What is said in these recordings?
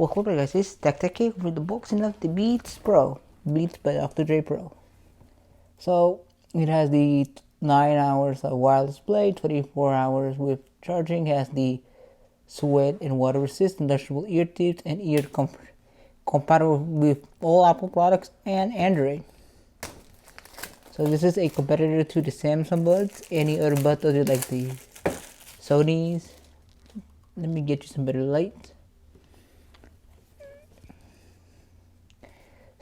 Welcome back guys, this is Tech with the boxing of the Beats Pro. Beats by Dr. Dre Pro. So it has the 9 hours of wireless play, 24 hours with charging, has the sweat and water resistant adjustable ear tips and ear comfort. Compatible with all Apple products and Android. So this is a competitor to the Samsung Buds. Any other buds other like the Sony's. Let me get you some better light.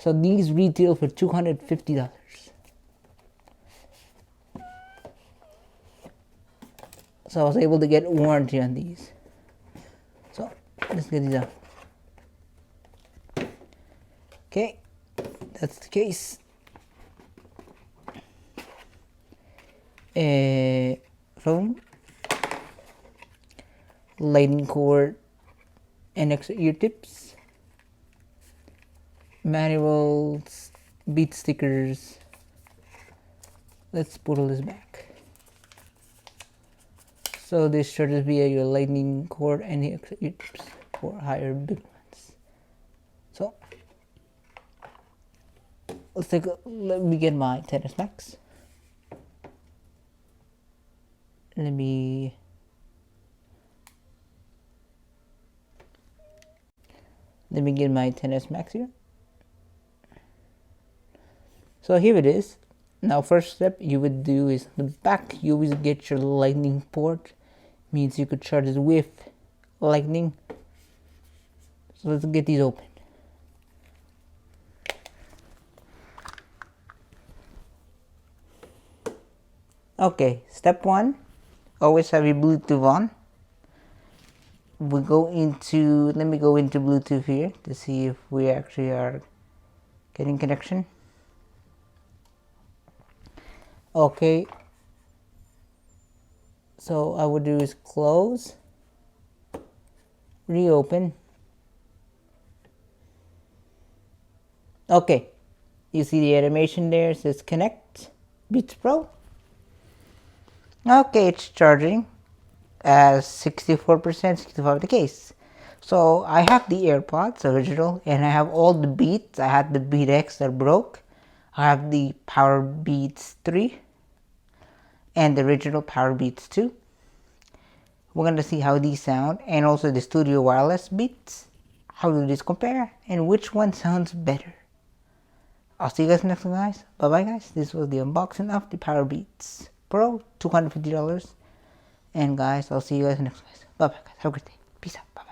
So these retail for $250. So I was able to get a warranty on these. So let's get these out. Okay, that's the case. Phone, lightning cord, and extra ear tips, manuals, beat stickers. Let's pull this back. So this charges via your lightning cord and the extra ear tips for higher big ones. So let me get my XS Max. Let me get my XS Max here. So here it is. Now first step you would do is the back you always get your lightning port. Means you could charge this with lightning. So let's get these open. Okay, step 1, always have your Bluetooth on. Let me go into Bluetooth here to see if we actually are getting connection. Okay, so I would do is close, reopen. Okay, you see the animation there, it says connect Beats Pro. Okay, it's charging as 64%, 65% the case. So I have the AirPods original and I have all the Beats. I had the Beat X that broke. I have the Power Beats 3 and the original Power Beats 2. We're going to see how these sound and also the Studio Wireless Beats. How do these compare and which one sounds better? I'll see you guys next time guys. Bye bye guys. This was the unboxing of the Power Beats Pro, $250. And guys, I'll see you guys next time. Bye bye guys. Have a great day. Peace out. Bye.